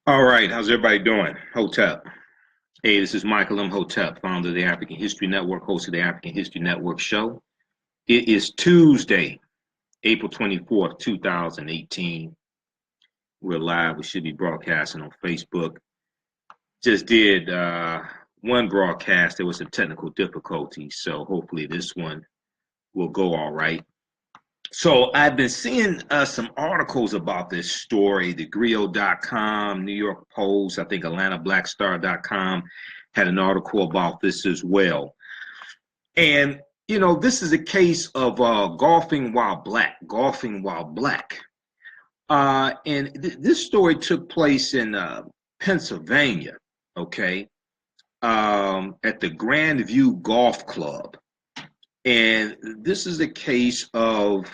All right, how's everybody doing? Hotep. Hey, this is Michael Imhotep, founder of the African History Network, host of the African History Network show. It is Tuesday, April 24th, 2018. We're live. We should be broadcasting on Facebook. Just did one broadcast. There was some technical difficulties, so hopefully this one will go all right. So I've been seeing some articles about this story, the Griot.com, New York Post, I think AtlantaBlackStar.com had an article about this as well. And, this is a case of golfing while black, golfing while black. And this story took place in Pennsylvania, okay, at the Grand View Golf Club. And this is a case of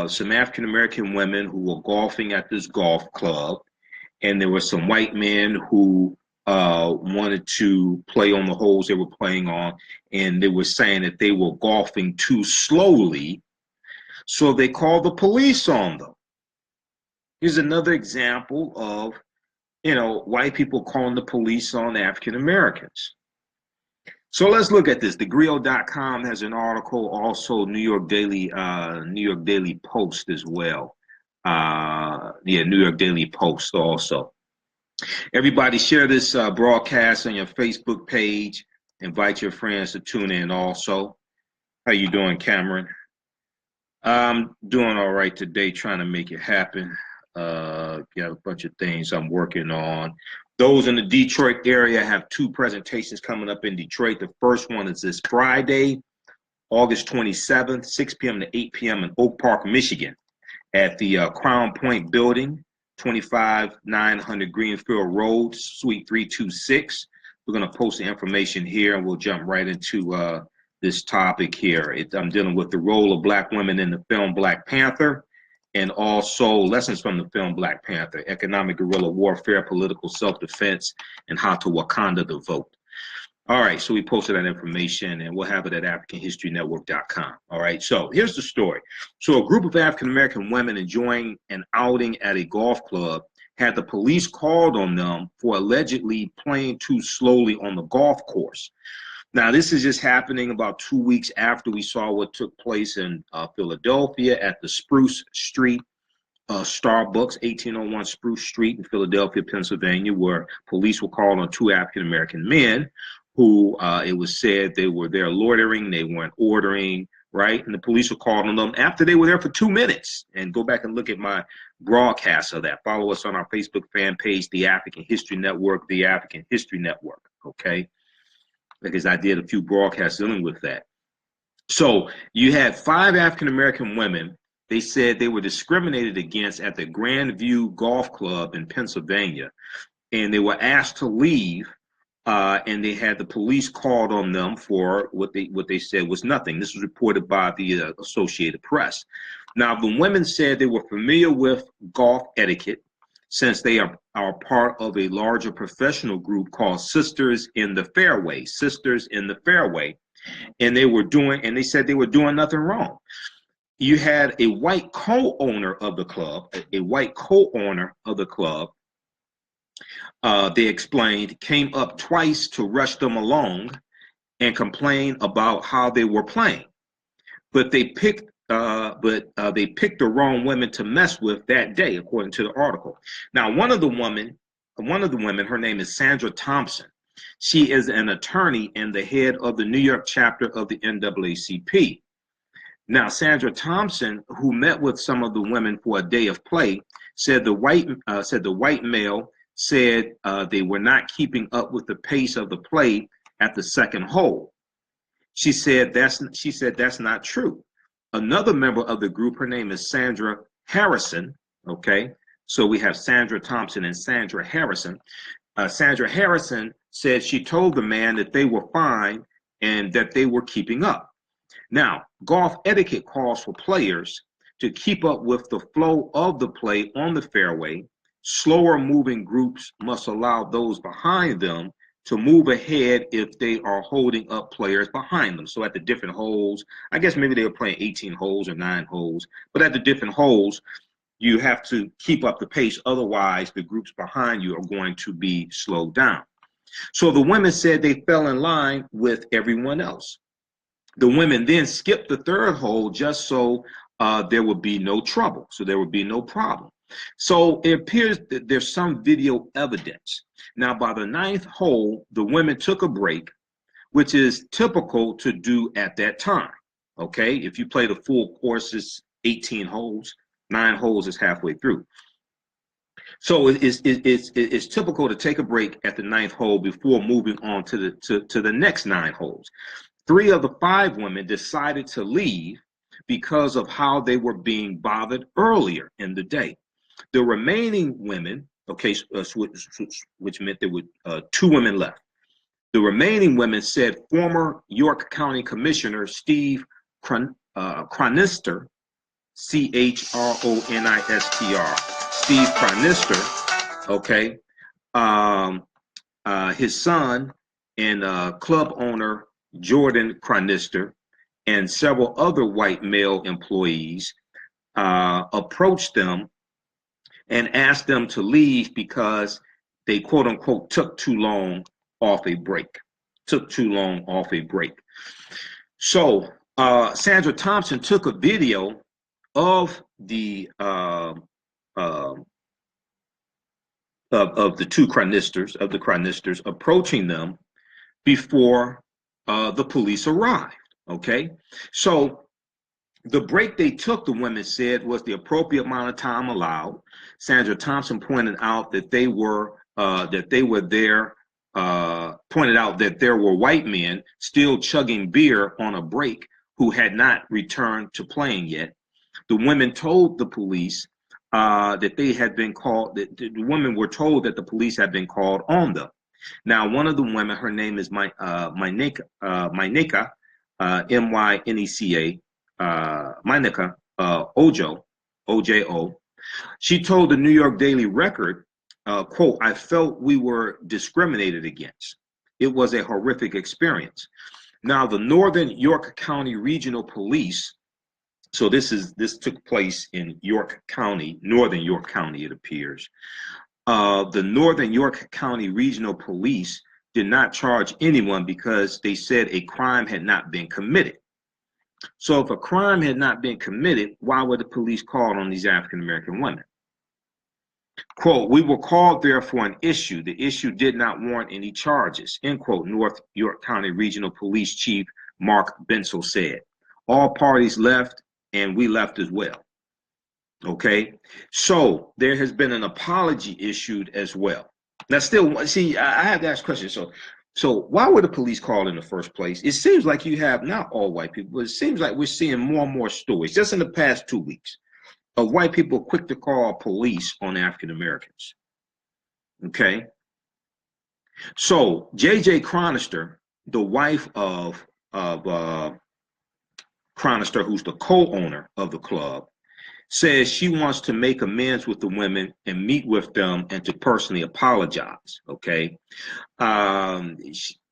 some African American women who were golfing at this golf club, and there were some white men who wanted to play on the holes they were playing on, and they were saying that they were golfing too slowly, so they called the police on them. Here's another example of, white people calling the police on African Americans. So let's look at this. TheGriot.com has an article, also New York Daily Post as well. New York Daily Post also. Everybody share this broadcast on your Facebook page. Invite your friends to tune in also. How you doing, Cameron? I'm doing all right today, trying to make it happen. Got a bunch of things I'm working on. Those in the Detroit area have two presentations coming up in Detroit. The first one is this Friday, August 27th, 6 p.m. to 8 p.m. in Oak Park, Michigan, at the Crown Point Building, 25900 Greenfield Road, Suite 326. We're going to post the information here, and we'll jump right into this topic here. I'm dealing with the role of Black women in the film Black Panther, and also lessons from the film Black Panther, economic guerrilla warfare, political self-defense, and how to Wakanda the vote. All right, so we posted that information, and we'll have it at AfricanHistoryNetwork.com. All right, so here's the story. So a group of African-American women enjoying an outing at a golf club had the police called on them for allegedly playing too slowly on the golf course. Now, this is just happening about 2 weeks after we saw what took place in Philadelphia at the Spruce Street Starbucks, 1801 Spruce Street in Philadelphia, Pennsylvania, where police were called on two African-American men who it was said they were there loitering, they weren't ordering, right? And the police were called on them after they were there for 2 minutes. And go back and look at my broadcast of that. Follow us on our Facebook fan page, The African History Network, The African History Network, okay? Because I did a few broadcasts dealing with that. So you had 5 African-American women. They said they were discriminated against at the Grand View Golf Club in Pennsylvania, and they were asked to leave, and they had the police called on them for what they said was nothing. This was reported by the Associated Press. Now, the women said they were familiar with golf etiquette, since they are part of a larger professional group called Sisters in the Fairway, and they said they were doing nothing wrong. You had a white co-owner of the club, they explained, came up twice to rush them along and complain about how they were playing, but they picked the wrong women to mess with that day, according to the article. Now, one of the women, her name is Sandra Thompson. She is an attorney and the head of the New York chapter of the NAACP. Now, Sandra Thompson, who met with some of the women for a day of play, said the white male said they were not keeping up with the pace of the play at the second hole. She said that's not true. Another member of the group, her name is Sandra Harrison, okay? So we have Sandra Thompson and Sandra Harrison. Sandra Harrison said she told the man that they were fine and that they were keeping up. Now, golf etiquette calls for players to keep up with the flow of the play on the fairway. Slower moving groups must allow those behind them to move ahead if they are holding up players behind them. So at the different holes, I guess maybe they were playing 18 holes or 9 holes, but at the different holes, You have to keep up the pace, otherwise the groups behind you are going to be slowed down. So the women said they fell in line with everyone else. The women then skipped the third hole just so there would be no trouble, so there would be no problem. So it appears that there's some video evidence. Now, by the ninth hole, the women took a break, which is typical to do at that time. Okay, if you play the full course, it's 18 holes, 9 holes is halfway through. So it's typical to take a break at the ninth hole before moving on to the next 9 holes. 3 of the 5 women decided to leave because of how they were being bothered earlier in the day. The remaining women, okay, which meant there were 2 women left. The remaining women said former York County Commissioner Steve Chronister, Chronistr, Steve Chronister, okay, his son and club owner Jordan Chronister and several other white male employees approached them and asked them to leave because they, quote unquote, took too long off a break. So Sandra Thompson took a video of the of the chronisters approaching them before the police arrived. Okay, so the break they took, the women said, was the appropriate amount of time allowed. Sandra Thompson pointed out that they were there. Pointed out that there were white men still chugging beer on a break who had not returned to playing yet. The women told the police that they had been called. That the women were told that the police had been called on them. Now, one of the women, her name is Myneka, Myneca, Myneka Ojo. She told the New York Daily Record, quote, "I felt we were discriminated against. It was a horrific experience." Now, the Northern York County Regional Police, so this took place in York County, Northern York County, it appears. The Northern York County Regional Police did not charge anyone because they said a crime had not been committed. So if a crime had not been committed, why were the police called on these African American women? Quote, "We were called there for an issue. The issue did not warrant any charges," end quote, North York County Regional Police Chief Mark Bensel said. All parties left and we left as well. Okay, so there has been an apology issued as well. Now, still, see, I have to ask questions. So why were the police called in the first place? It seems like you have not all white people, but it seems like we're seeing more and more stories just in the past 2 weeks of white people quick to call police on African Americans. Okay, so J.J. Chronister, the wife of Chronister, who's the co-owner of the club, says she wants to make amends with the women and meet with them and to personally apologize. Okay,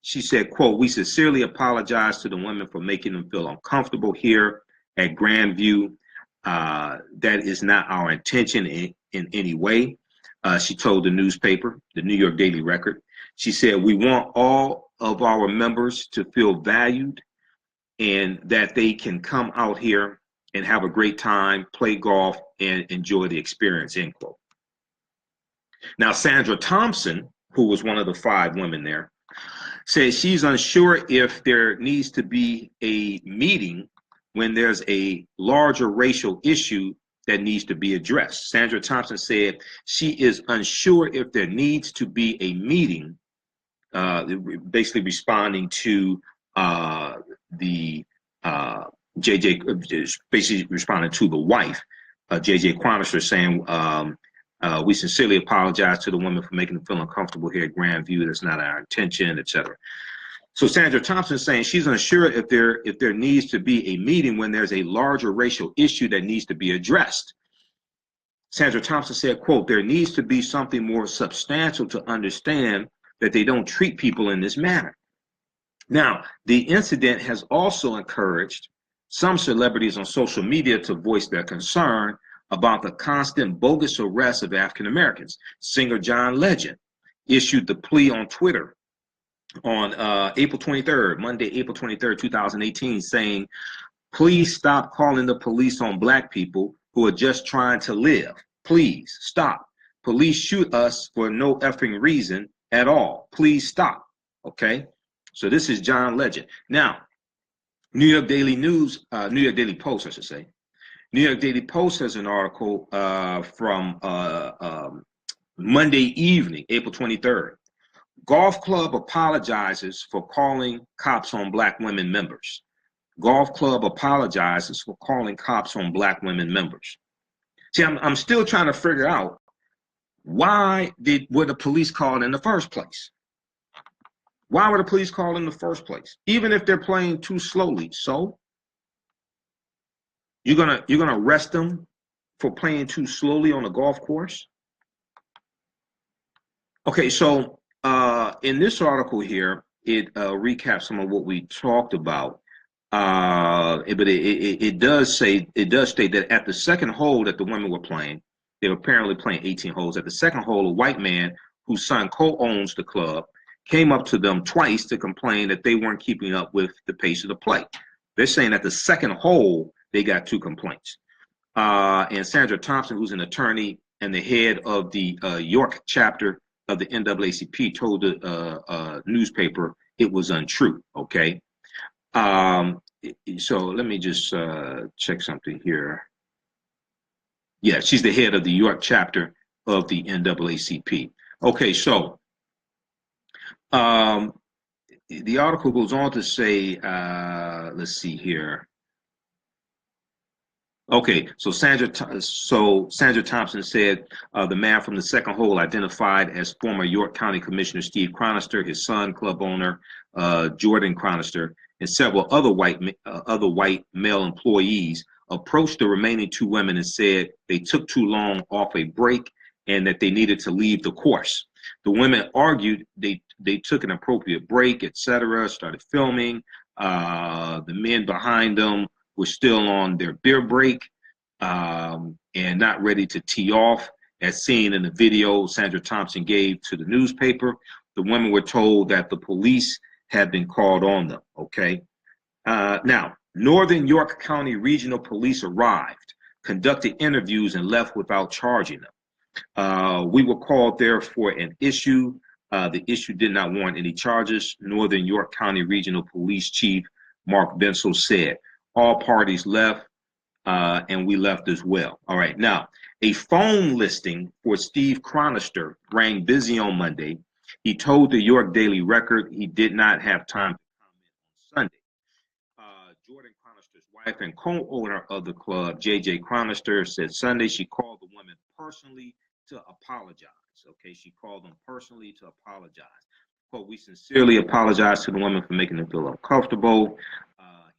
she said, quote, "We sincerely apologize to the women for making them feel uncomfortable here at Grandview. That is not our intention in any way." She told the newspaper, the New York Daily Record. She said, "We want all of our members to feel valued and that they can come out here and have a great time, play golf, and enjoy the experience," end quote. Now, Sandra Thompson, who was one of the 5 women there, says she's unsure if there needs to be a meeting when there's a larger racial issue that needs to be addressed. Sandra Thompson said she is unsure if there needs to be a meeting, basically responding to the JJ, basically responding to the wife, JJ Chronister, saying, "We sincerely apologize to the women for making them feel uncomfortable here at Grandview. That's not our intention," etc. So Sandra Thompson is saying she's unsure if there needs to be a meeting when there's a larger racial issue that needs to be addressed. Sandra Thompson said, quote, "There needs to be something more substantial to understand that they don't treat people in this manner." Now, the incident has also encouraged some celebrities on social media to voice their concern about the constant bogus arrests of African Americans. Singer John Legend issued the plea on Twitter on April 23rd, Monday, April 23rd, 2018, saying, "Please stop calling the police on black people who are just trying to live. Please stop. Police shoot us for no effing reason at all. Please stop." Okay? So this is John Legend. Now, New York Daily Post, I should say. New York Daily Post has an article from Monday evening, April 23rd. Golf club apologizes for calling cops on black women members. Golf club apologizes for calling cops on black women members. See, I'm still trying to figure out why were the police called in the first place? Why were the police called in the first place? Even if they're playing too slowly, so you're gonna arrest them for playing too slowly on a golf course? Okay, so in this article here, it recaps some of what we talked about. But it does state that at the second hole that the women were playing, they were apparently playing 18 holes. At the second hole, a white man whose son co-owns the club came up to them twice to complain that they weren't keeping up with the pace of the play. They're saying at the second hole, they got 2 complaints. And Sandra Thompson, who's an attorney and the head of the York chapter of the NAACP, told the newspaper it was untrue, okay? So let me just check something here. Yeah, she's the head of the York chapter of the NAACP. Okay, so the article goes on to say, let's see here. Okay, so Sandra Thompson said the man from the second hole, identified as former York County Commissioner Steve Chronister, his son, club owner Jordan Chronister, and several other white male employees, approached the remaining 2 women and said they took too long off a break and that they needed to leave the course. The women argued they took an appropriate break, etc., started filming. The men behind them were still on their beer break and not ready to tee off, as seen in the video Sandra Thompson gave to the newspaper. The women were told that the police had been called on them, okay? Now, Northern York County Regional Police arrived, conducted interviews, and left without charging them. We were called there for an issue. The issue did not warrant any charges, Northern York County Regional Police Chief Mark Bensel said. All parties left, and we left as well. All right, now, a phone listing for Steve Chronister rang busy on Monday. He told the York Daily Record he did not have time to comment on Sunday. Jordan Chronister's wife and co-owner of the club, J.J. Chronister, said Sunday she called the women personally to apologize. Okay, she called them personally to apologize. Quote, "We sincerely apologize to the women for making them feel uncomfortable.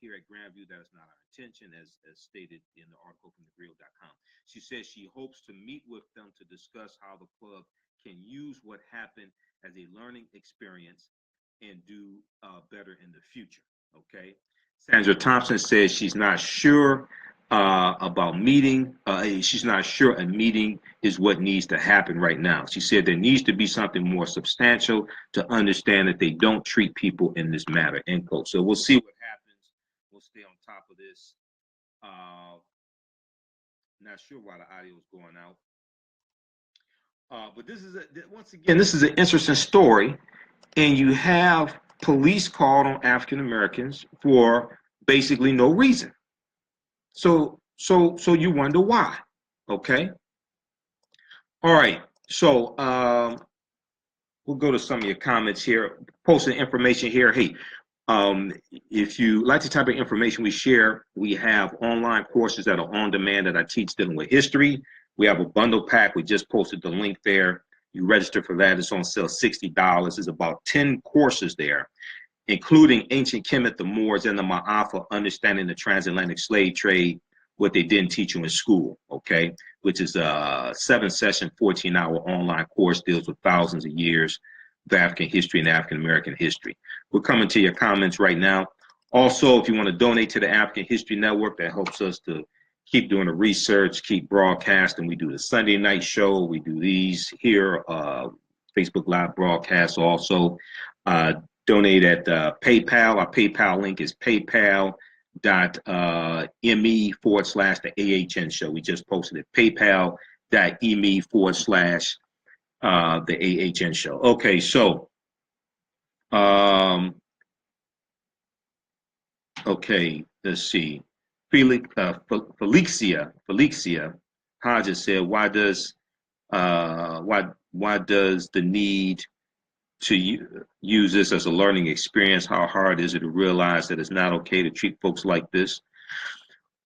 Here at Grandview, that is not our intention," as stated in the article from thegrill.com. She says she hopes to meet with them to discuss how the club can use what happened as a learning experience and do better in the future. Okay. Sandra Thompson says she's not sure about meeting. She's not sure a meeting is what needs to happen right now. She said there needs to be something more substantial to understand that they don't treat people in this manner, end quote. So we'll see what happens. We'll stay on top of this. Not sure why the audio is going out. But this is, once again, this is an interesting story. And you have police called on African Americans for basically no reason. So you wonder why, okay? All right, so we'll go to some of your comments here. Posting information here. Hey, if you like the type of information we share, we have online courses that are on demand that I teach dealing with history. We have a bundle pack. We just posted the link there. You register for that. It's on sale, $60. There's about 10 courses there, including Ancient Kemet, the Moors, and the Maafa, Understanding the Transatlantic Slave Trade, what they didn't teach you in school, okay? Which is a 7-session, 14-hour online course, deals with thousands of years of African history and African American history. We're coming to your comments right now. Also, if you want to donate to the African History Network, that helps us to keep doing the research, keep broadcasting. We do the Sunday night show. We do these here, Facebook Live broadcasts also. Donate at PayPal. Our PayPal link is paypal.me/the AHN show. We just posted it. PayPal.me/the AHN show. Okay, so okay, let's see. Felicia Hodges said, why does the need to use this as a learning experience? How hard is it to realize that it's not okay to treat folks like this?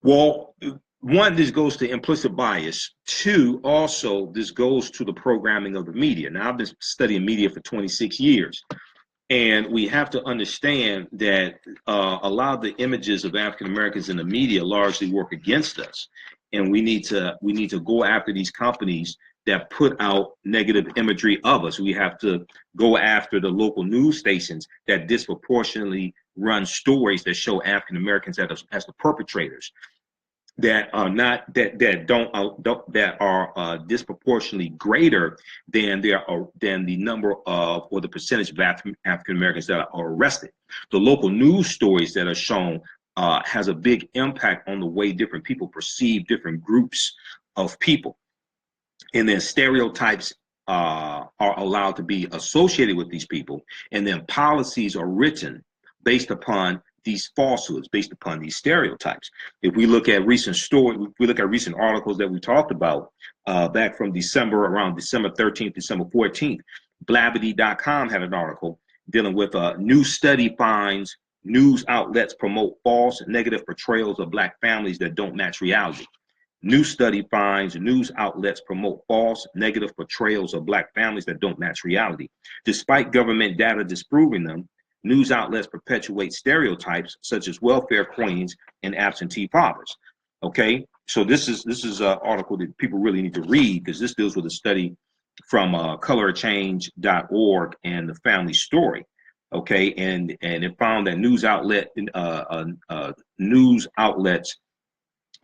Well, one, this goes to implicit bias. Two, also, this goes to the programming of the media. Now, I've been studying media for 26 years. And we have to understand that a lot of the images of African Americans in the media largely work against us, and we need to go after these companies that put out negative imagery of us. We have to go after the local news stations that disproportionately run stories that show African Americans as the perpetrators, that are not that are disproportionately greater than the number of, or the percentage of African Americans that are arrested. The local news stories that are shown has a big impact on the way different people perceive different groups of people, and then stereotypes are allowed to be associated with these people, and then policies are written based upon these falsehoods, based upon these stereotypes. If we look at recent articles that we talked about back from around December 13th, December 14th, Blabbity.com had an article dealing with a new study finds news outlets promote false negative portrayals of Black families that don't match reality. New study finds news outlets promote false negative portrayals of Black families that don't match reality. Despite government data disproving them, news outlets perpetuate stereotypes such as welfare queens and absentee fathers. Okay, so this is an article that people really need to read, because this deals with a study from colorchange.org and the family story. Okay, and it found that news outlets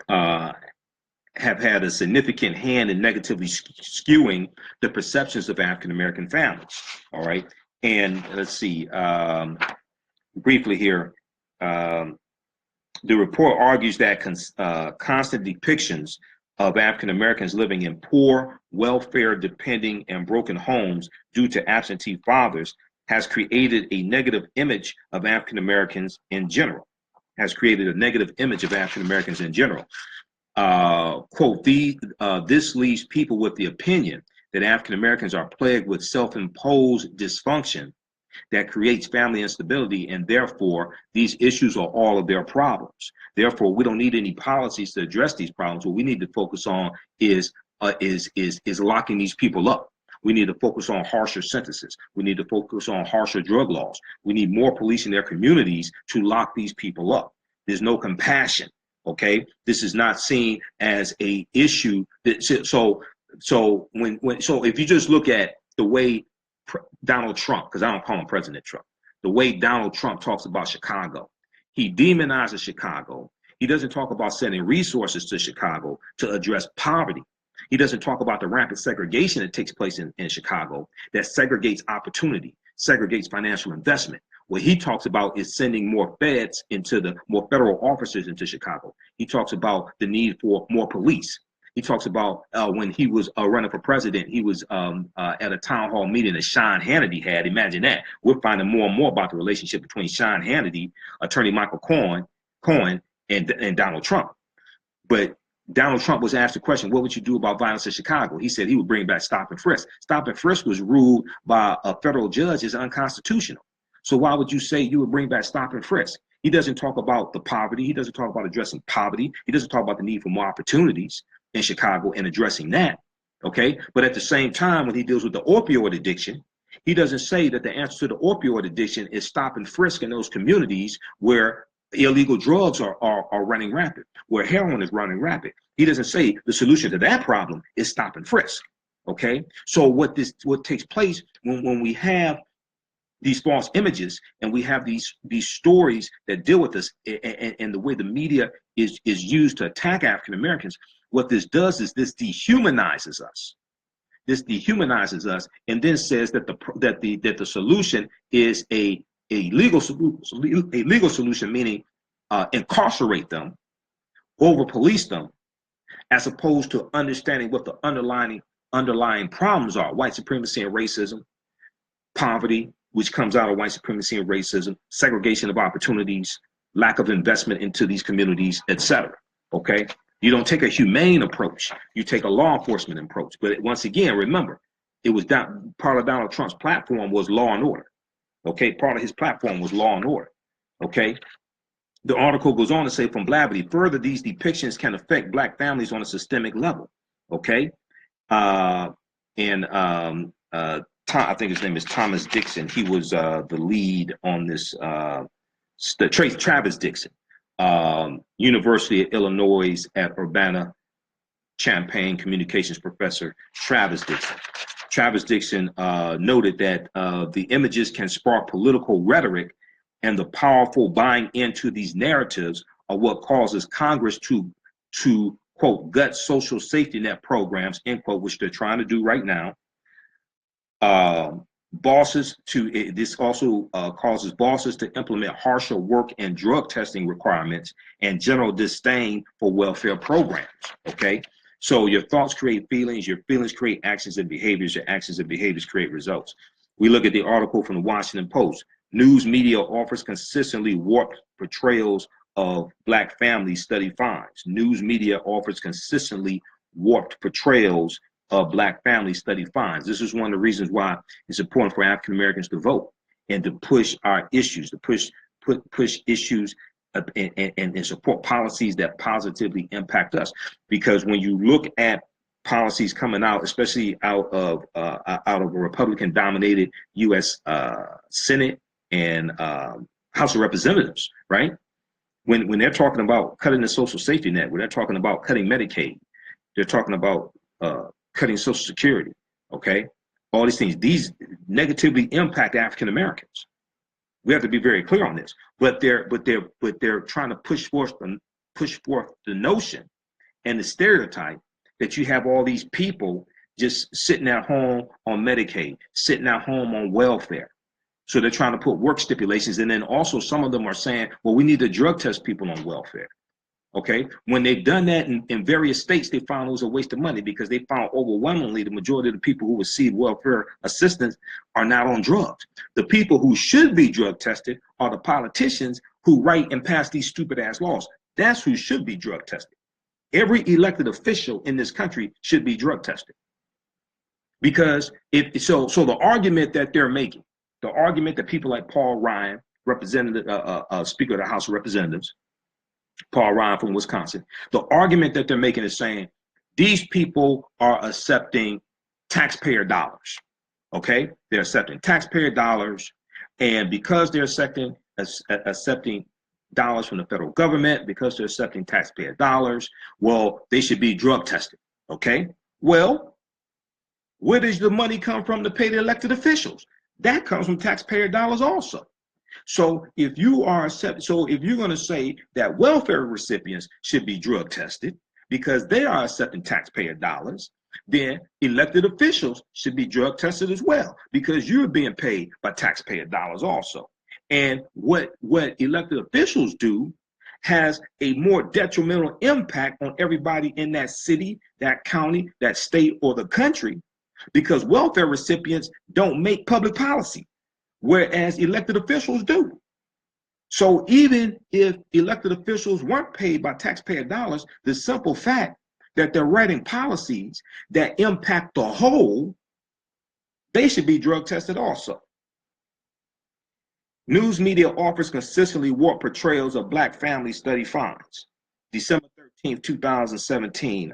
have had a significant hand in negatively skewing the perceptions of African American families. All right. And let's see, briefly here, the report argues that constant depictions of African Americans living in poor, welfare depending, and broken homes due to absentee fathers has created a negative image of African Americans in general. Quote, this leaves people with the opinion that African Americans are plagued with self-imposed dysfunction that creates family instability, and therefore these issues are all of their problems. Therefore, we don't need any policies to address these problems. What we need to focus on is locking these people up. We need to focus on harsher sentences. We need to focus on harsher drug laws. We need more police in their communities to lock these people up. There's no compassion. Okay, this is not seen as a issue. So if you just look at the way Donald Trump, because I don't call him President Trump, the way Donald Trump talks about Chicago, he demonizes Chicago. He doesn't talk about sending resources to Chicago to address poverty. He doesn't talk about the rampant segregation that takes place in Chicago, that segregates opportunity, segregates financial investment. What he talks about is sending more more federal officers into Chicago. He talks about the need for more police. He talks about when he was running for president, he was at a town hall meeting that Sean Hannity had. Imagine that. We're finding more and more about the relationship between Sean Hannity, attorney Michael Cohen, and Donald Trump. But Donald Trump was asked the question, what would you do about violence in Chicago? He said he would bring back stop and frisk. Stop and frisk was ruled by a federal judge as unconstitutional. So why would you say you would bring back stop and frisk? He doesn't talk about the poverty. He doesn't talk about addressing poverty. He doesn't talk about the need for more opportunities in Chicago and addressing that. Okay. But at the same time, when he deals with the opioid addiction, he doesn't say that the answer to the opioid addiction is stop and frisk in those communities where illegal drugs are running rampant, where heroin is running rampant. He doesn't say the solution to that problem is stop and frisk. Okay. So what takes place when we have these false images, and we have these stories that deal with us, and the way the media is used to attack African Americans. What this does is this dehumanizes us. This dehumanizes us, and then says that the solution is a legal solution, meaning incarcerate them, over police them, as opposed to understanding what the underlying problems are: white supremacy and racism, poverty, which comes out of white supremacy and racism, segregation of opportunities, lack of investment into these communities, etc. Okay? You don't take a humane approach. You take a law enforcement approach. But once again, remember, it was part of Donald Trump's platform was law and order. Okay? Part of his platform was law and order. Okay? The article goes on to say, from Blavity, further, these depictions can affect Black families on a systemic level. Okay? I think his name is Thomas Dixon. He was the lead on this, Travis Dixon, University of Illinois at Urbana-Champaign communications professor, Travis Dixon. Travis Dixon noted that the images can spark political rhetoric, and the powerful buying into these narratives are what causes Congress to quote, gut social safety net programs, end quote, which they're trying to do right now. This also causes bosses to implement harsher work and drug testing requirements and general disdain for welfare programs. Okay, so your thoughts create feelings, your feelings create actions and behaviors, your actions and behaviors create results. We look at the article from the Washington Post. News media offers consistently warped portrayals of Black families, study finds. News media offers consistently warped portrayals of Black families, study finds. This is one of the reasons why it's important for African Americans to vote and to push our issues, to push issues and support policies that positively impact us. Because when you look at policies coming out, especially out of a Republican-dominated U.S. Senate and House of Representatives, right? When they're talking about cutting the social safety net, when they're talking about cutting Medicaid, they're talking about cutting Social Security, okay? All these things, these negatively impact African Americans. We have to be very clear on this. But they're trying to push forth the notion and the stereotype that you have all these people just sitting at home on Medicaid, sitting at home on welfare. So they're trying to put work stipulations, and then also some of them are saying, well, we need to drug test people on welfare. Okay, when they've done that in various states, they found it was a waste of money, because they found overwhelmingly the majority of the people who receive welfare assistance are not on drugs. The people who should be drug tested are the politicians who write and pass these stupid ass laws. That's who should be drug tested. Every elected official in this country should be drug tested. Because so the argument that they're making, the argument that people like Paul Ryan, representative, Speaker of the House of Representatives, Paul Ryan from Wisconsin, the argument that they're making is saying these people are accepting taxpayer dollars. Okay, they're accepting taxpayer dollars, and because they're accepting dollars from the federal government, because they're accepting taxpayer dollars, well, they should be drug tested. Okay, well, where does the money come from to pay the elected officials? That comes from taxpayer dollars also. So if you're going to say that welfare recipients should be drug tested because they are accepting taxpayer dollars, then elected officials should be drug tested as well, because you're being paid by taxpayer dollars also. And what elected officials do has a more detrimental impact on everybody in that city, that county, that state, or the country, because welfare recipients don't make public policy, whereas elected officials do. So even if elected officials weren't paid by taxpayer dollars, the simple fact that they're writing policies that impact the whole, they should be drug tested also. News media offers consistently warped portrayals of Black family, study finds. December 13th, 2017,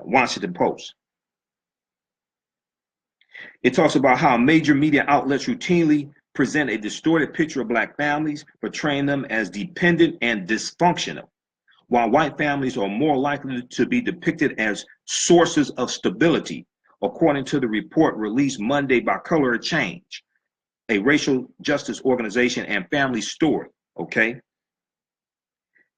Washington Post. It talks about how major media outlets routinely present a distorted picture of Black families, portraying them as dependent and dysfunctional, while white families are more likely to be depicted as sources of stability, according to the report released Monday by Color of Change. a racial justice organization and family story. Okay.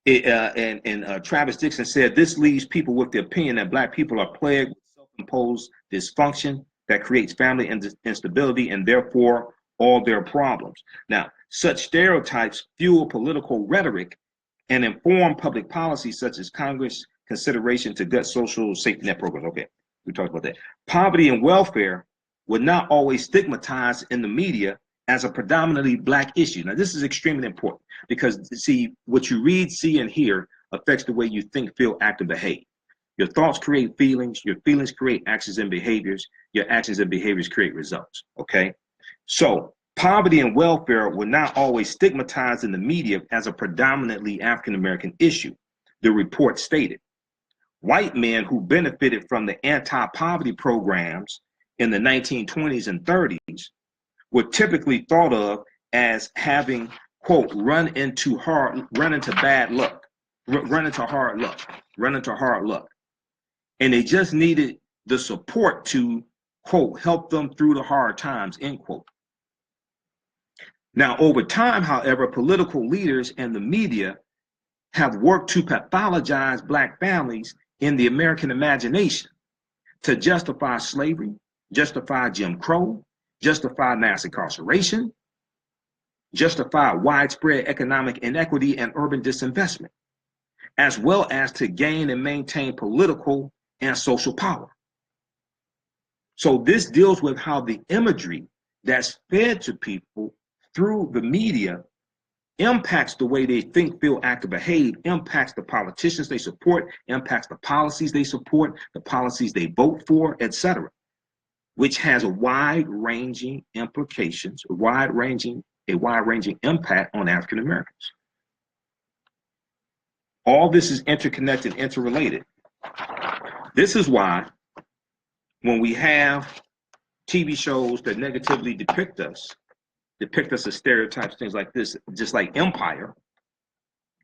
Travis Dixon said this leaves people with the opinion that Black people are plagued with self-imposed dysfunction that creates family instability and therefore all their problems. Now, such stereotypes fuel political rhetoric and inform public policy such as Congress consideration to gut social safety net programs. Okay, we talked about that. Poverty and welfare were not always stigmatized in the media as a predominantly Black issue. Now, this is extremely important because, see, what you read, see, and hear affects the way you think, feel, act, and behave. Your thoughts create feelings. Your feelings create actions and behaviors. Your actions and behaviors create results, okay? So poverty and welfare were not always stigmatized in the media as a predominantly African-American issue, the report stated. White men who benefited from the anti-poverty programs in the 1920s and 30s were typically thought of as having, quote, run into hard luck. And they just needed the support to, quote, help them through the hard times, end quote. Now, over time, however, political leaders and the media have worked to pathologize Black families in the American imagination to justify slavery, justify Jim Crow, justify mass incarceration, justify widespread economic inequity and urban disinvestment, as well as to gain and maintain political and social power. So this deals with how the imagery that's fed to people through the media impacts the way they think, feel, act, or behave, impacts the politicians they support, impacts the policies they support, the policies they vote for, etc., which has a wide-ranging implications, a wide-ranging impact on African Americans. All this is interconnected, interrelated. This is why when we have TV shows that negatively depict us as stereotypes, things like this, just like Empire,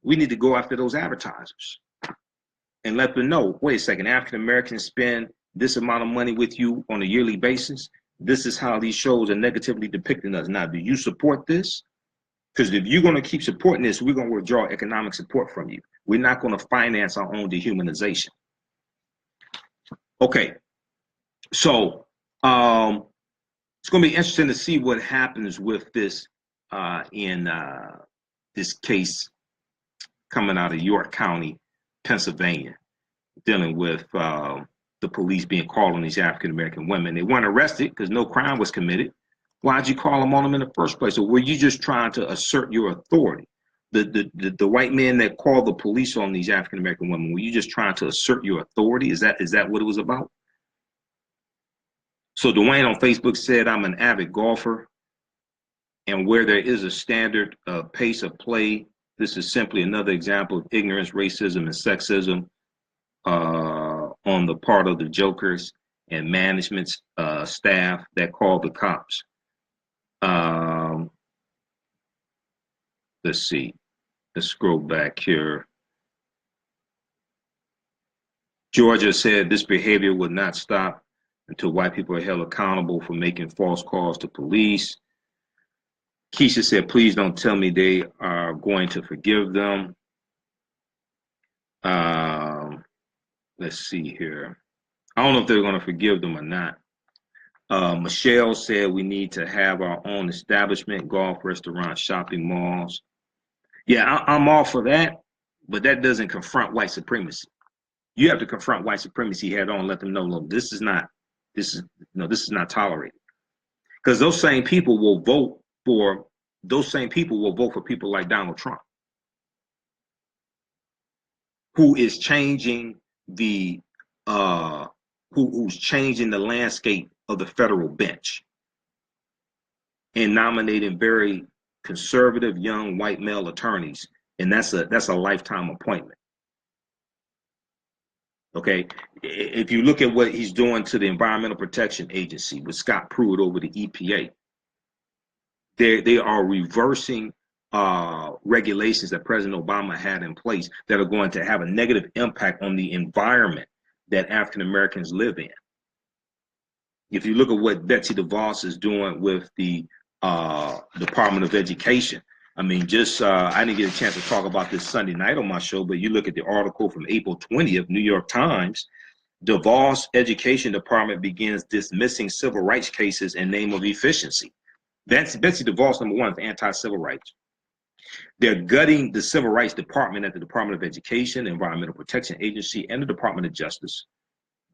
we need to go after those advertisers and let them know, wait a second, African Americans spend this amount of money with you on a yearly basis. This is how these shows are negatively depicting us. Now, do you support this? Because if you're going to keep supporting this, we're going to withdraw economic support from you. We're not going to finance our own dehumanization. Okay, so it's going to be interesting to see what happens with this in this case coming out of York County, Pennsylvania, dealing with the police being called on these African-American women. They weren't arrested because no crime was committed. Why'd you call them on them in the first place? Or were you just trying to assert your authority? The white men that called the police on these African-American women, were you just trying to assert your authority? Is that what it was about? So Dwayne on Facebook said, I'm an avid golfer, and where there is a standard pace of play, this is simply another example of ignorance, racism, and sexism on the part of the jokers and management staff that called the cops. Let's see. Let's scroll back here. Georgia said this behavior would not stop until white people are held accountable for making false calls to police. Keisha said, please don't tell me they are going to forgive them. Let's see here. I don't know if they're going to forgive them or not. Michelle said we need to have our own establishment, golf, restaurants, shopping malls. Yeah, I'm all for that, but that doesn't confront white supremacy. You have to confront white supremacy head on, let them know, look, this is not tolerated. Because those same people will vote for people like Donald Trump, who is changing the who's changing the landscape of the federal bench and nominating very conservative young white male attorneys, and that's a lifetime appointment. Okay, if you look at what he's doing to the Environmental Protection Agency with Scott Pruitt over the EPA, they are reversing regulations that President Obama had in place that are going to have a negative impact on the environment that African Americans live in. If you look at what Betsy DeVos is doing with the Department of Education. I mean, just I didn't get a chance to talk about this Sunday night on my show, but you look at the article from April 20th, New York Times. DeVos Education Department begins dismissing civil rights cases in name of efficiency. Betsy DeVos, number one, is anti-civil rights. They're gutting the Civil Rights Department at the Department of Education, Environmental Protection Agency, and the Department of Justice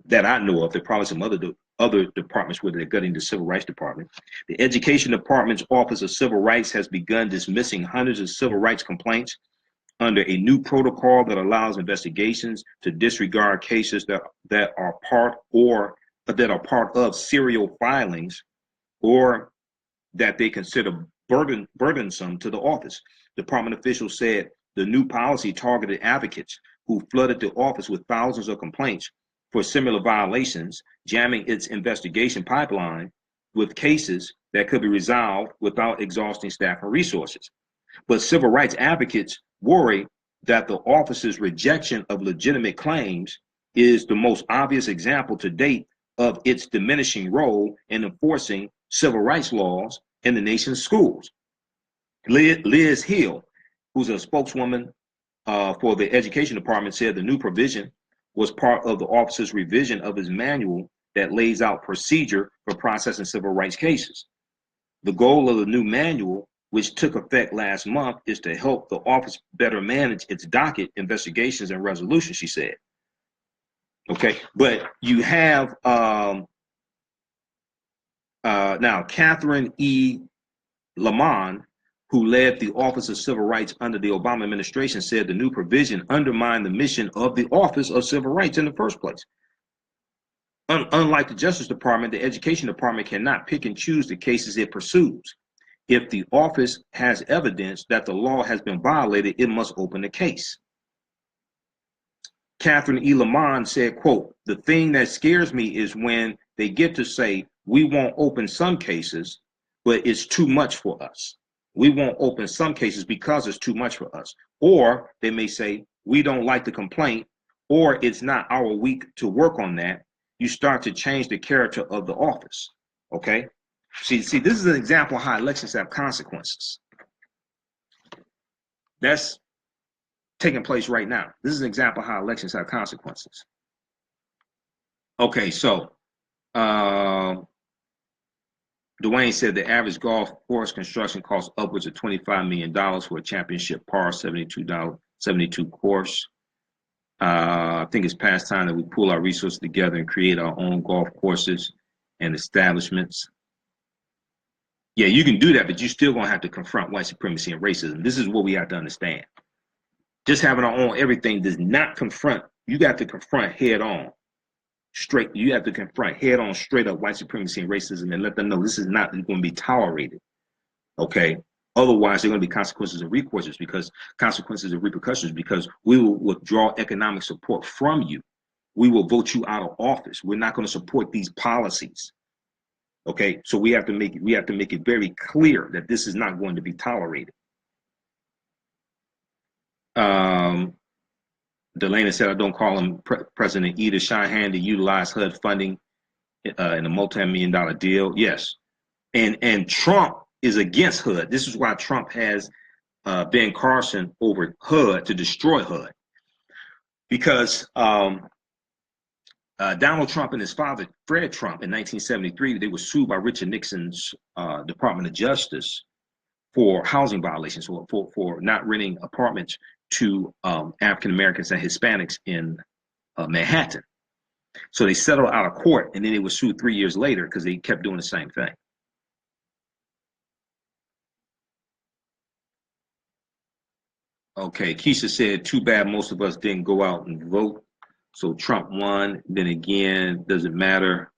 that I know of. There are probably some other departments where they're gutting the Civil Rights Department. The Education Department's Office of Civil Rights has begun dismissing hundreds of civil rights complaints under a new protocol that allows investigations to disregard cases that are part of serial filings or that they consider burdensome to the office. Department officials said the new policy targeted advocates who flooded the office with thousands of complaints for similar violations, jamming its investigation pipeline with cases that could be resolved without exhausting staff and resources. But civil rights advocates worry that the office's rejection of legitimate claims is the most obvious example to date of its diminishing role in enforcing civil rights laws in the nation's schools. Liz Hill, who's a spokeswoman for the Education Department, said the new provision was part of the office's revision of its manual that lays out procedure for processing civil rights cases. The goal of the new manual, which took effect last month, is to help the office better manage its docket, investigations, and resolutions, she said. Okay, but you have now Catherine E. Lamont, who led the Office of Civil Rights under the Obama administration, said the new provision undermined the mission of the Office of Civil Rights in the first place. Unlike the Justice Department, the Education Department cannot pick and choose the cases it pursues. If the office has evidence that the law has been violated, it must open the case. Catherine E. Lamont said, quote, "The thing that scares me is when they get to say, we won't open some cases, but it's too much for us. We won't open some cases because it's too much for us." Or they may say, we don't like the complaint, or it's not our week to work on that. You start to change the character of the office, okay? See, this is an example of how elections have consequences. That's taking place right now. This is an example of how elections have consequences. Okay, so Dwayne said the average golf course construction costs upwards of $25 million for a championship par 72 course. I think it's past time that we pull our resources together and create our own golf courses and establishments. Yeah, you can do that, but you're still going to have to confront white supremacy and racism. This is what we have to understand. Just having our own everything does not confront. You got to confront head on. Straight, you have to confront head on, straight up white supremacy and racism, and let them know this is not going to be tolerated. Okay. Otherwise, there are going to be consequences and repercussions because we will withdraw economic support from you. We will vote you out of office. We're not going to support these policies. Okay. So we have to make it very clear that this is not going to be tolerated. Delaney said, I don't call him President E to shine hand to utilize HUD funding in a multi-million-dollar deal. Yes. And Trump is against HUD. This is why Trump has Ben Carson over HUD to destroy HUD. Because Donald Trump and his father, Fred Trump, in 1973, they were sued by Richard Nixon's Department of Justice for housing violations, for not renting apartments to African Americans and Hispanics in Manhattan. So they settled out of court, and then they were sued 3 years later because they kept doing the same thing. Okay, Keisha said, too bad most of us didn't go out and vote. So Trump won. Then again, does it matter?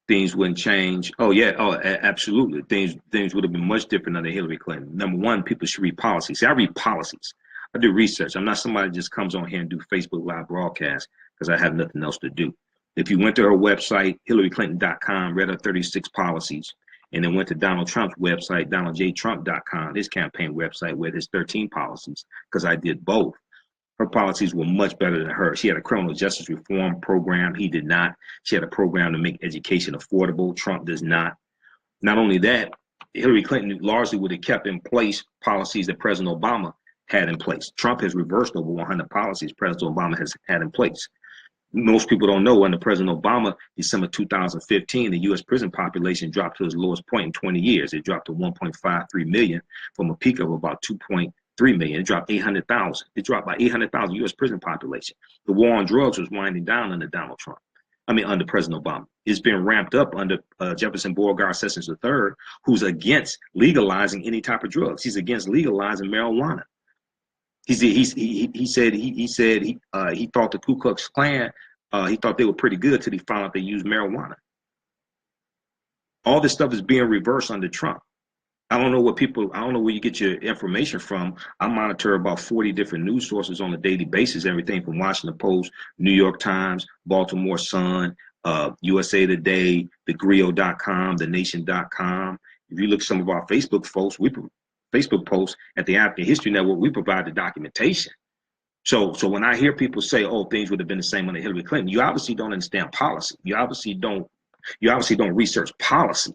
Things wouldn't change. Oh yeah, absolutely. Things would have been much different under Hillary Clinton. Number one, people should read policies. See, I read policies. I do research. I'm not somebody that just comes on here and do Facebook Live broadcasts because I have nothing else to do. If you went to her website, HillaryClinton.com, read her 36 policies, and then went to Donald Trump's website, DonaldJTrump.com, his campaign website, with his 13 policies, because I did both. Her policies were much better than hers. She had a criminal justice reform program. He did not. She had a program to make education affordable. Trump does not. Not only that, Hillary Clinton largely would have kept in place policies that President Obama had in place. Trump has reversed over 100 policies President Obama has had in place. Most people don't know, under President Obama, December 2015, the U.S. prison population dropped to its lowest point in 20 years. It dropped to 1.53 million from a peak of about 2.3 million. It dropped 800,000. It dropped by 800,000 U.S. prison population. The war on drugs was winding down under Donald Trump. Under President Obama. It's been ramped up under Jefferson Beauregard Sessions III, who's against legalizing any type of drugs. He's against legalizing marijuana. He said he thought the Ku Klux Klan, he thought they were pretty good till he found out they used marijuana. All this stuff is being reversed under Trump. I don't know where you get your information from. I monitor about 40 different news sources on a daily basis, everything from Washington Post, New York Times, Baltimore Sun, USA Today, thegrio.com, thenation.com. If you look at some of our Facebook posts at the African History Network, we provide the documentation. So when I hear people say, oh, things would have been the same under Hillary Clinton, you obviously don't understand policy. You obviously don't research policy.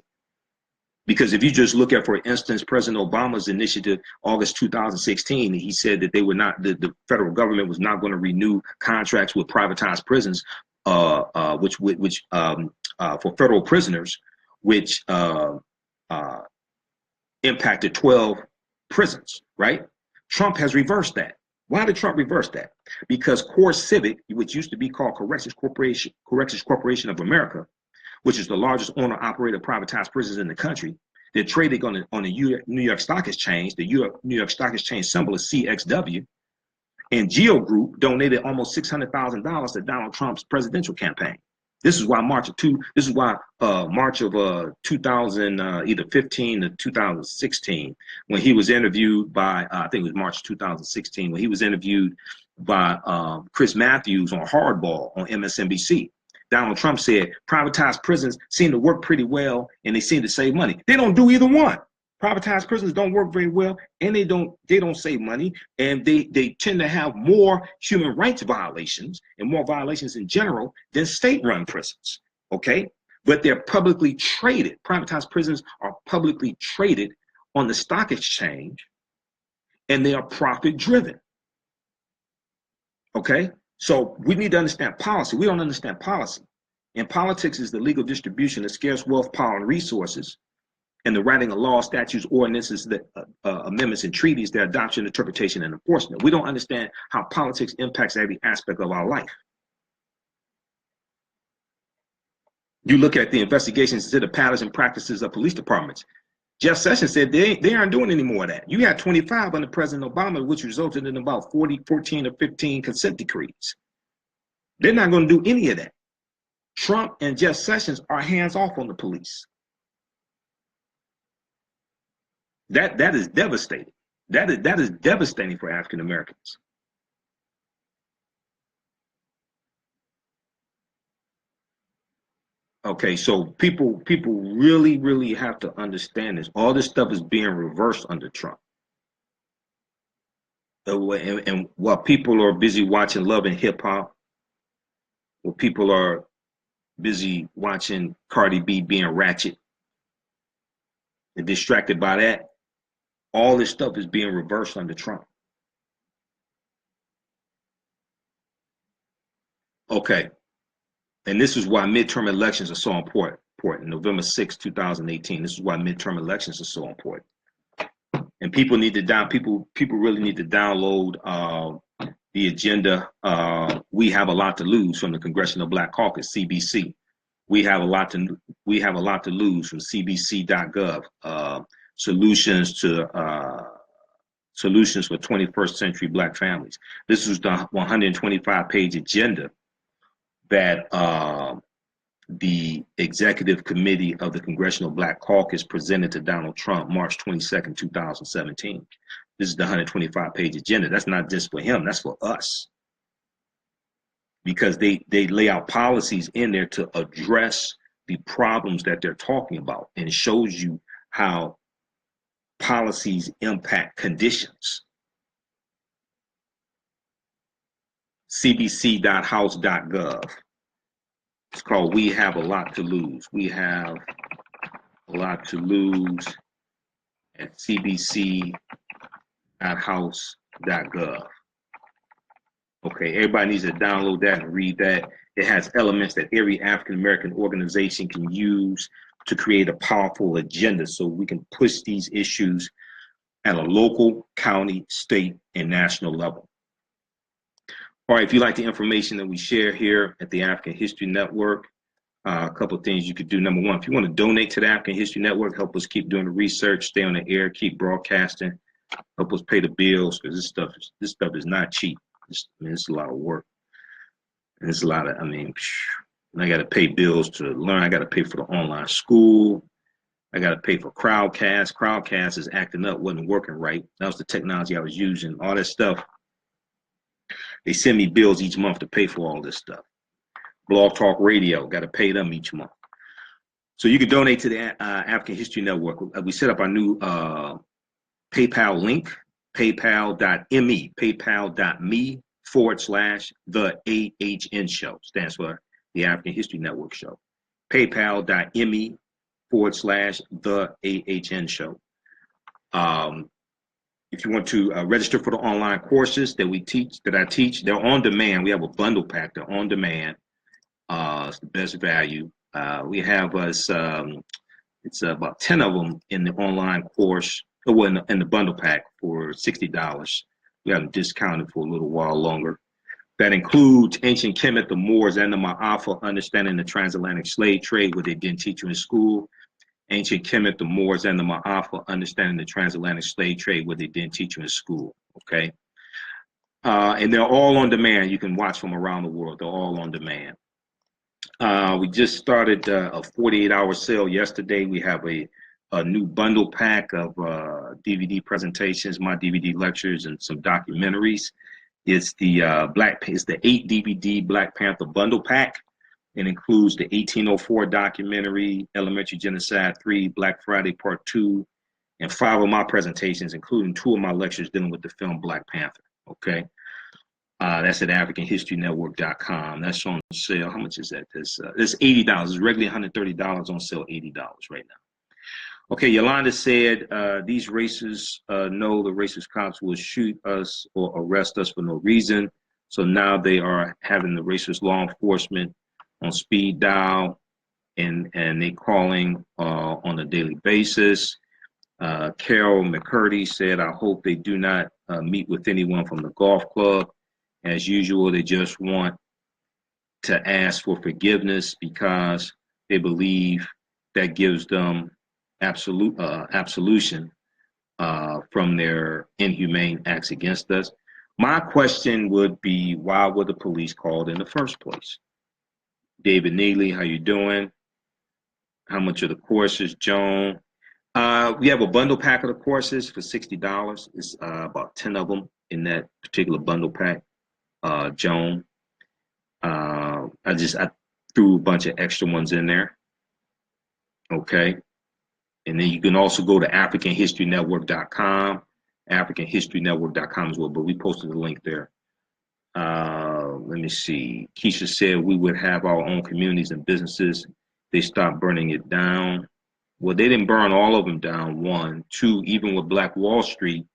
Because if you just look at, for instance, President Obama's initiative, August 2016, he said that the federal government was not going to renew contracts with privatized prisons, for federal prisoners, which impacted 12 prisons, right? Trump has reversed that. Why did Trump reverse that? Because Core Civic, which used to be called Corrections Corporation of America, which is the largest owner-operator of privatized prisons in the country, they're traded on the New York Stock Exchange. The New York Stock Exchange symbol is CXW. And Geo Group donated almost $600,000 to Donald Trump's presidential campaign. This is why March of 2000, either 15 to 2016, when he was interviewed by, I think it was March 2016, when he was interviewed by Chris Matthews on Hardball on MSNBC. Donald Trump said privatized prisons seem to work pretty well and they seem to save money. They don't do either one. Privatized prisons don't work very well, and they don't save money, and they tend to have more human rights violations and more violations in general than state-run prisons. Okay, but they're publicly traded. Privatized prisons are publicly traded on the stock exchange, and they are profit-driven. Okay, so we need to understand policy. We don't understand policy. And politics is the legal distribution of scarce wealth, power, and resources, and the writing of laws, statutes, ordinances, amendments, and treaties, their adoption, interpretation, and enforcement. We don't understand how politics impacts every aspect of our life. You look at the investigations into the patterns and practices of police departments. Jeff Sessions said they aren't doing any more of that. You had 25 under President Obama, which resulted in about 14 or 15 consent decrees. They're not going to do any of that. Trump and Jeff Sessions are hands off on the police. That is devastating. That is devastating for African Americans. Okay, so people really have to understand this. All this stuff is being reversed under Trump. And while people are busy watching Love and Hip Hop, while people are busy watching Cardi B being ratchet and distracted by that, all this stuff is being reversed under Trump. Okay. And this is why midterm elections are so important. November 6, 2018. This is why midterm elections are so important. And people really need to download the agenda. We have a lot to lose from the Congressional Black Caucus, CBC. We have a lot to lose from cbc.gov. Solutions for 21st century Black families. This is the 125-page agenda that the Executive Committee of the Congressional Black Caucus presented to Donald Trump March 22nd, 2017. This is the 125-page agenda. That's not just for him, that's for us. Because they lay out policies in there to address the problems that they're talking about, and it shows you how policies impact conditions. cbc.house.gov. It's called We Have a Lot to Lose. We have a lot to lose. at cbc.house.gov. Okay, everybody needs to download that and read that. It has elements that every African American organization can use to create a powerful agenda so we can push these issues at a local, county, state, and national level. All right, if you like the information that we share here at the African History Network, a couple of things you could do. Number one, if you want to donate to the African History Network, help us keep doing the research, stay on the air, keep broadcasting, help us pay the bills, because this stuff is not cheap. It's a lot of work. And it's a lot of, I got to pay bills to learn. I got to pay for the online school. I got to pay for Crowdcast. Crowdcast is acting up, wasn't working right. That was the technology I was using. All that stuff. They send me bills each month to pay for all this stuff. Blog Talk Radio, got to pay them each month. So you can donate to the African History Network. We set up our new PayPal link, paypal.me/the AHN show. Stands for the African History Network show. paypal.me/the AHN show. If you want to register for the online courses that I teach, they're on demand. We have a bundle pack. They're on demand. It's the best value. We have it's about 10 of them in the online course, in the bundle pack for $60. We have them discounted for a little while longer. That includes Ancient Kemet, the Moors, and the Maafa, understanding the transatlantic slave trade, what they didn't teach you in school. Ancient Kemet, the Moors, and the Maafa, understanding the transatlantic slave trade, what they didn't teach you in school. Okay, and they're all on demand. You can watch from around the world. They're all on demand. We just started a 48-hour sale yesterday. We have a new bundle pack of DVD presentations, my DVD lectures, and some documentaries. It's the 8 DVD Black Panther bundle pack. It includes the 1804 documentary, Elementary Genocide 3, Black Friday Part 2, and 5 of my presentations, including 2 of my lectures dealing with the film Black Panther. Okay. That's at AfricanHistoryNetwork.com. That's on sale. How much is that? It's $80. It's regularly $130 on sale, $80 right now. Okay, Yolanda said these racists know the racist cops will shoot us or arrest us for no reason. So now they are having the racist law enforcement on speed dial, and they calling on a daily basis. Carol McCurdy said, I hope they do not meet with anyone from the golf club. As usual, they just want to ask for forgiveness because they believe that gives them absolution from their inhumane acts against us. My question would be, why were the police called in the first place? David Neely, how you doing? How much are the courses, Joan? We have a bundle pack of the courses for $60. It's about 10 of them in that particular bundle pack. Joan, I threw a bunch of extra ones in there. Okay. And then you can also go to AfricanHistoryNetwork.com, AfricanHistoryNetwork.com as well, but we posted the link there. Let me see. Keisha said we would have our own communities and businesses. They stopped burning it down. Well, they didn't burn all of them down, 1. 2, even with Black Wall Street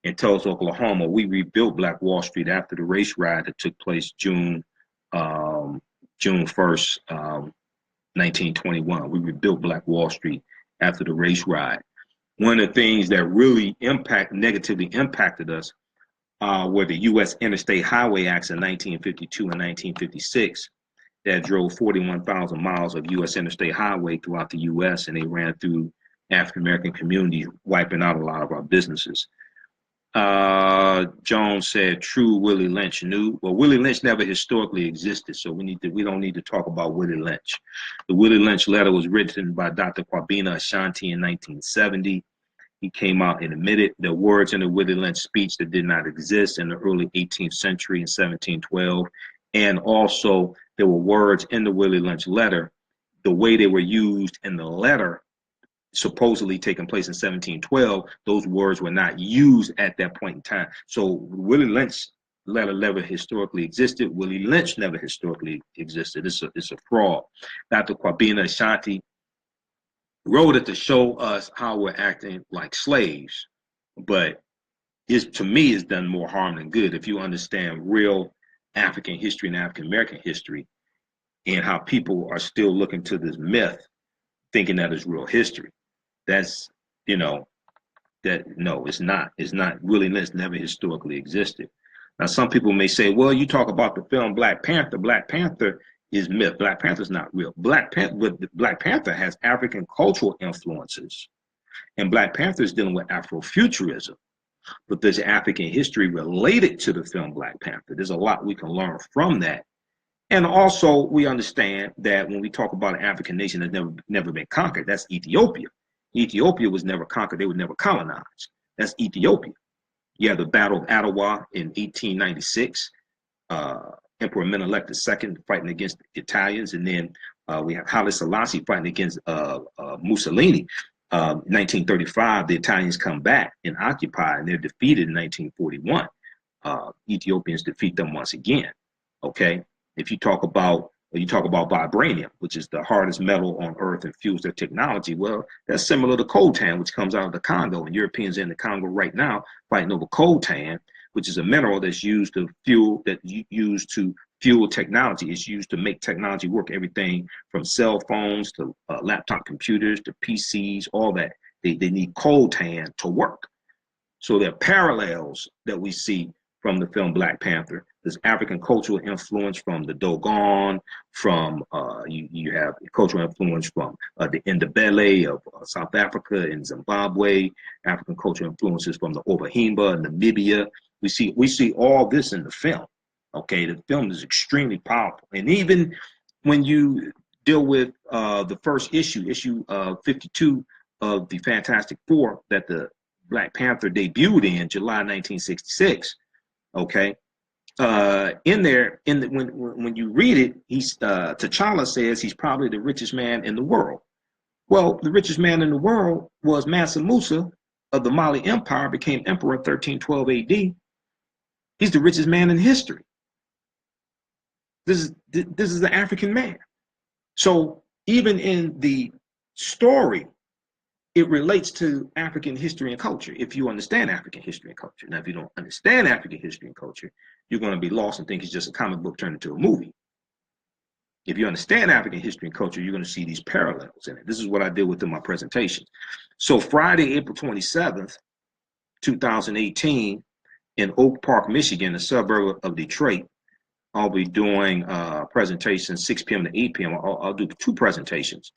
in Tulsa, Oklahoma, we rebuilt Black Wall Street after the race riot that took place June 1st, 1921. We rebuilt Black Wall Street after the race riot. One of the things that really negatively impacted us were the U.S. Interstate Highway Acts in 1952 and 1956 that drove 41,000 miles of U.S. interstate highway throughout the U.S., and they ran through African-American communities, wiping out a lot of our businesses. Jones said, true, Willie Lynch knew. Well, Willie Lynch never historically existed, so we don't need to talk about Willie Lynch. The Willie Lynch letter was written by Dr. Kwabena Ashanti in 1970. He came out and admitted the words in the Willie Lynch speech that did not exist in the early 18th century in 1712. And also there were words in the Willie Lynch letter, the way they were used in the letter supposedly taking place in 1712, those words were not used at that point in time. So Willie Lynch letter never historically existed. Willie Lynch never historically existed. It's a fraud. Dr. Kwabena Ashanti wrote it to show us how we're acting like slaves, but is to me is done more harm than good if you understand real African history and African American history and how people are still looking to this myth thinking that is real history. That's, you know, that no, it's not. It's not really, it's never historically existed. Now, some people may say, well, you talk about the film Black Panther. Black Panther is myth. Black Panther is not real. Black Panther has African cultural influences, and Black Panther is dealing with Afrofuturism. But there's African history related to the film Black Panther. There's a lot we can learn from that. And also, we understand that when we talk about an African nation that's never been conquered, that's Ethiopia. Ethiopia was never conquered; they were never colonized. That's Ethiopia. You have the Battle of Adwa in 1896. Emperor Menelik II fighting against the Italians, and then we have Haile Selassie fighting against Mussolini. 1935, the Italians come back and occupy, and they're defeated in 1941. Ethiopians defeat them once again. Okay, if you talk about vibranium, which is the hardest metal on Earth and fuels their technology. Well, that's similar to coltan, which comes out of the Congo, and Europeans in the Congo right now fighting over coltan, which is a mineral that's used to fuel technology. It's used to make technology work. Everything from cell phones to laptop computers to PCs, all that. They need coltan to work. So there are parallels that we see from the film Black Panther. There's African cultural influence from the Dogon, from you have cultural influence from the Ndebele of South Africa and Zimbabwe, African cultural influences from the Obahimba and Namibia. We see all this in the film. Okay, the film is extremely powerful, and even when you deal with the first issue 52 of the Fantastic Four that the Black Panther debuted in July 1966. Okay, in there, when you read it, T'Challa says he's probably the richest man in the world. Well, the richest man in the world was Mansa Musa of the Mali Empire, became emperor in 1312 AD. He's the richest man in history. This is the African man. So even in the story, it relates to African history and culture if you understand African history and culture. Now, if you don't understand African history and culture, you're going to be lost and think it's just a comic book turned into a movie. If you understand African history and culture, you're going to see these parallels in it. This is what I did within my presentations. So Friday, April 27th, 2018, in Oak Park, Michigan, a suburb of Detroit, I'll be doing presentations 6 p.m. to 8 p.m. I'll do 2 presentations.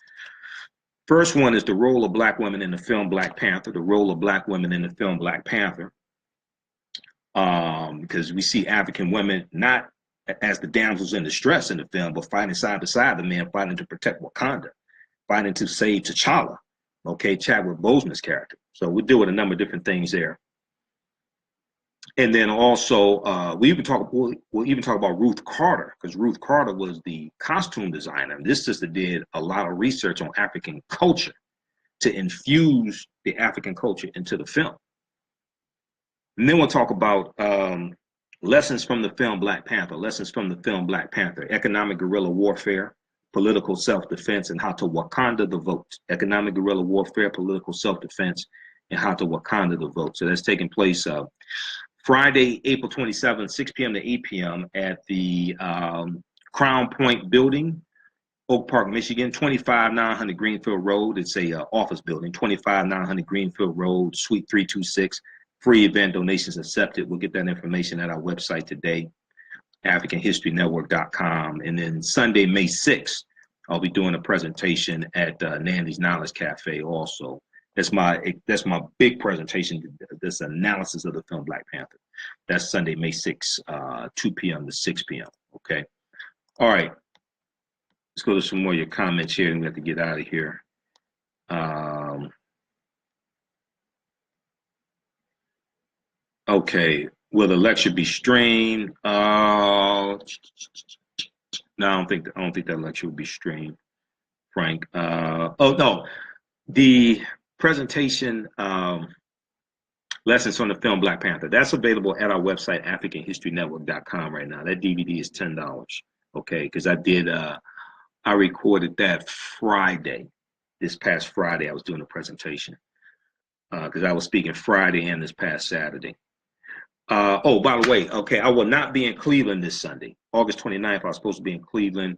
First one is the role of Black women in the film Black Panther, the role of Black women in the film Black Panther. Because we see African women not as the damsels in distress in the film, but fighting side by side the men, fighting to protect Wakanda, fighting to save T'Challa, okay, Chadwick Boseman's character. So we deal with a number of different things there. And then also, we'll even talk about Ruth Carter, because Ruth Carter was the costume designer. And this sister did a lot of research on African culture to infuse the African culture into the film. And then we'll talk about lessons from the film Black Panther, economic guerrilla warfare, political self-defense, and how to Wakanda the vote. Economic guerrilla warfare, political self-defense, and how to Wakanda the vote. So that's taking place Friday, April 27th, 6 p.m. to 8 p.m. at the Crown Point Building, Oak Park, Michigan, 25900 Greenfield Road. It's a office building, 25900 Greenfield Road, Suite 326. Free event, donations accepted. We'll get that information at our website today, AfricanHistoryNetwork.com. And then Sunday, May 6th, I'll be doing a presentation at Nandy's Knowledge Cafe also. That's my big presentation, this analysis of the film Black Panther. That's Sunday, May 6th, 2 p.m. to 6 p.m. Okay. All right. Let's go to some more of your comments here, and we have to get out of here. Okay. Will the lecture be streamed? No, I don't think that lecture will be streamed, Frank. Oh no, the presentation lessons on the film Black Panther, that's available at our website, AfricanHistoryNetwork.com right now. That DVD is $10. Okay, because I recorded that Friday. this past Friday. I was doing a presentation because I was speaking Friday and this past Saturday. Oh, by the way, okay, I will not be in Cleveland this Sunday. August 29th, I was supposed to be in Cleveland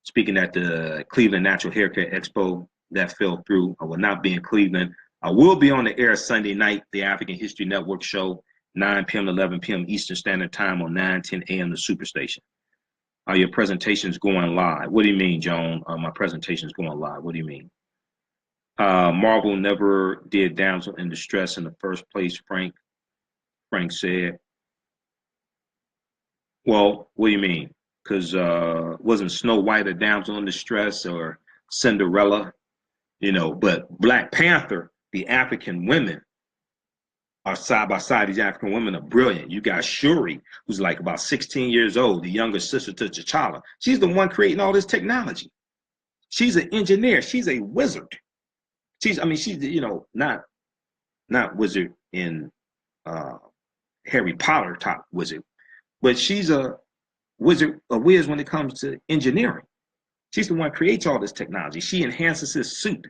speaking at the Cleveland Natural Haircare Expo. That fell through. I will not be in Cleveland. I will be on the air Sunday night, the African History Network show, 9 p.m. to 11 p.m. Eastern Standard Time on 9:10 a.m. the Superstation. Are your presentations going live? What do you mean, Joan? My presentation's going live. What do you mean? Marvel never did damsel in distress in the first place, Frank. Frank said. Well, what do you mean? Because wasn't Snow White a damsel in distress or Cinderella? You know, but Black Panther, the African women are side by side. These African women are brilliant. You got Shuri, who's like about 16 years old, the younger sister to T'Challa. She's the one creating all this technology. She's an engineer. She's a wizard. She's not wizard in Harry Potter top wizard, but she's a whiz when it comes to engineering. She's the one who creates all this technology. She enhances his suit.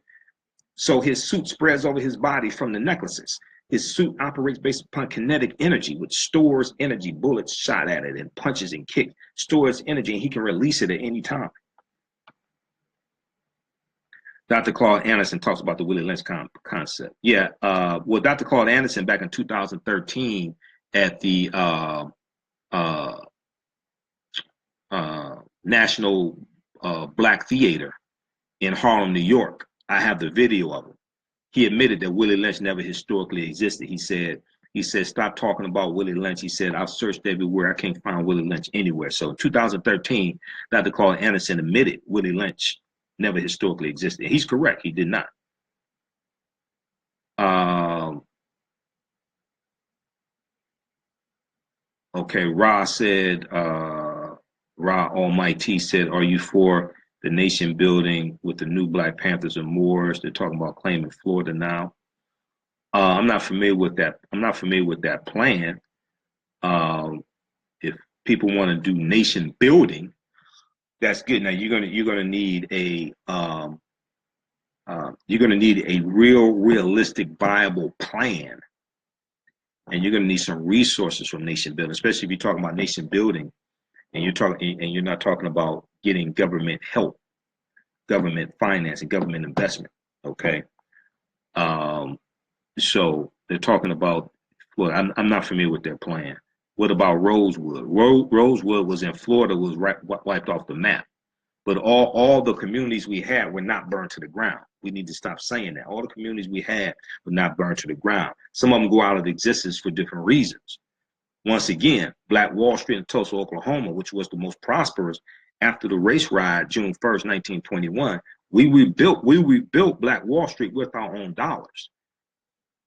So his suit spreads over his body from the necklaces. His suit operates based upon kinetic energy, which stores energy. Bullets shot at it and punches and kicks stores energy, and he can release it at any time. Dr. Claude Anderson talks about the Willie Lynch concept. Yeah, well, Dr. Claude Anderson back in 2013 at the National Black Theater in Harlem, New York. I have the video of it. He admitted that Willie Lynch never historically existed. He said, stop talking about Willie Lynch. He said, I've searched everywhere. I can't find Willie Lynch anywhere. So in 2013, Dr. Claude Anderson admitted Willie Lynch never historically existed. He's correct. He did not. Okay, Ra Almighty said, are you for the nation building with the new Black Panthers and Moors? They're talking about claiming Florida now. I'm not familiar with that. I'm not familiar with that plan. If people want to do nation building, that's good. Now you're gonna need a realistic, viable plan, and you're gonna need some resources from nation building, especially if you're talking about nation building, and you're not talking about getting government help, government financing, government investment. Okay. So they're talking about, well, I'm not familiar with their plan. What about Rosewood? Rosewood was in Florida, was wiped off the map. But all the communities we had were not burned to the ground. We need to stop saying that. All the communities we had were not burned to the ground. Some of them go out of existence for different reasons. Once again, Black Wall Street in Tulsa, Oklahoma, which was the most prosperous after the race riot, June 1st, 1921, we rebuilt Black Wall Street with our own dollars.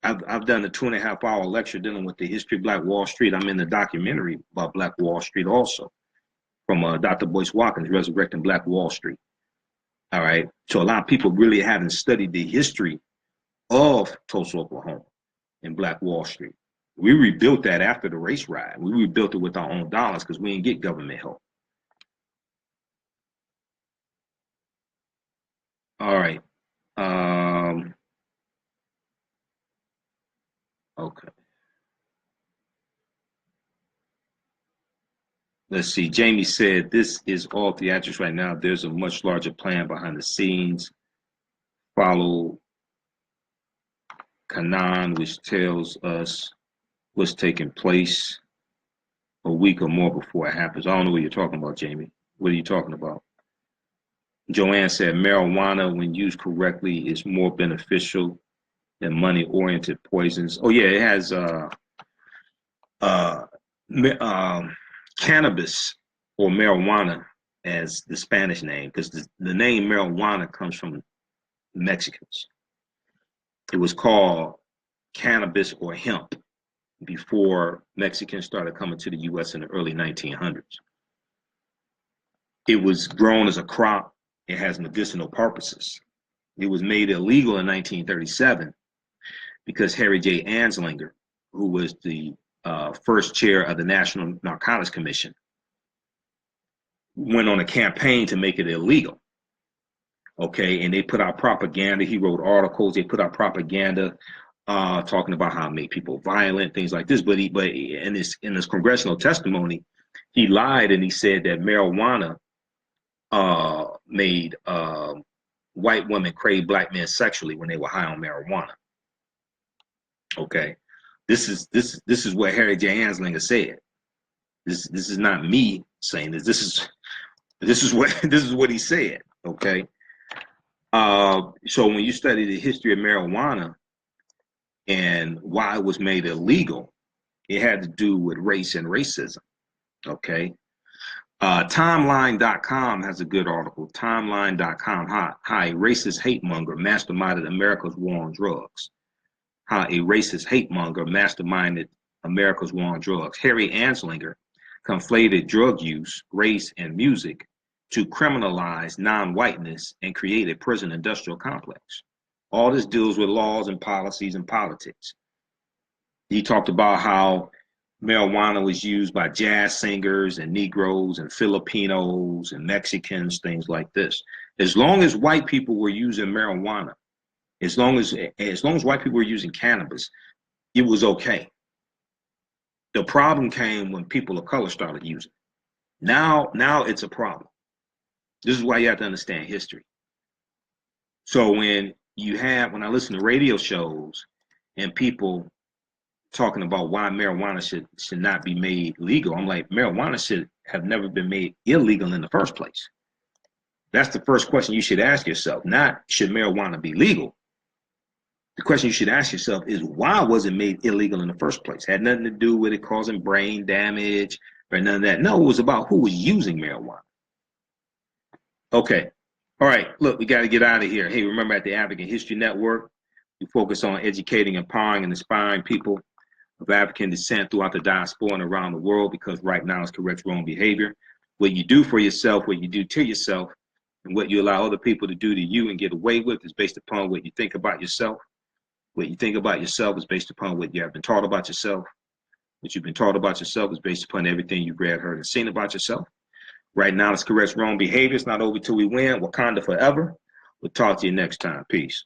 I've done a 2.5-hour lecture dealing with the history of Black Wall Street. I'm in the documentary about Black Wall Street also, from Dr. Boyce Watkins, Resurrecting Black Wall Street. All right. So a lot of people really haven't studied the history of Tulsa, Oklahoma, and Black Wall Street. We rebuilt that after the race riot. We rebuilt it with our own dollars because we didn't get government help. All right. Okay. Let's see. Jamie said, this is all theatrics right now. There's a much larger plan behind the scenes. Follow Canaan, which tells us what's taking place a week or more before it happens. I don't know what you're talking about, Jamie. What are you talking about? Joanne said, marijuana, when used correctly, is more beneficial than money-oriented poisons. Oh, yeah, it has cannabis or marijuana as the Spanish name, because the name marijuana comes from Mexicans. It was called cannabis or hemp before Mexicans started coming to the U.S. in the early 1900s. It was grown as a crop. It has medicinal purposes. It was made illegal in 1937 because Harry J. Anslinger, who was the first chair of the National Narcotics Commission, went on a campaign to make it illegal. Okay, and they put out propaganda. He wrote articles. They put out propaganda talking about how it made people violent, things like this. But in this congressional testimony, he lied and he said that marijuana made white women crave black men sexually when they were high on marijuana. Okay, this is what Harry J. Anslinger said. This is not me saying this. This is what he said. Okay. So when you study the history of marijuana and why it was made illegal, it had to do with race and racism. Okay. Timeline.com has a good article. Timeline.com. How a racist hate monger masterminded America's war on drugs. How a racist hate monger masterminded America's war on drugs. Harry Anslinger conflated drug use, race, and music to criminalize non-whiteness and create a prison industrial complex. All this deals with laws and policies and politics. He talked about how marijuana was used by jazz singers and Negroes and Filipinos and Mexicans, things like this. As long as white people were using marijuana, as long as white people were using cannabis, it was okay. The problem came when people of color started using it. Now it's a problem. This is why you have to understand history. So when I listen to radio shows and people talking about why marijuana should not be made legal, I'm like, marijuana should have never been made illegal in the first place. That's the first question you should ask yourself. Not should marijuana be legal. The question you should ask yourself is why was it made illegal in the first place? Had nothing to do with it causing brain damage or none of that. No, it was about who was using marijuana. Okay. All right. Look, we got to get out of here. Hey, remember at the African History Network, we focus on educating, empowering, and inspiring people of African descent throughout the diaspora and around the world, because right now it's correct wrong behavior. What you do for yourself, what you do to yourself, and what you allow other people to do to you and get away with is based upon what you think about yourself. What you think about yourself is based upon what you have been taught about yourself. What you've been taught about yourself is based upon everything you've read, heard, and seen about yourself. Right now, it's correct wrong behavior. It's not over till we win. Wakanda forever. We'll talk to you next time. Peace.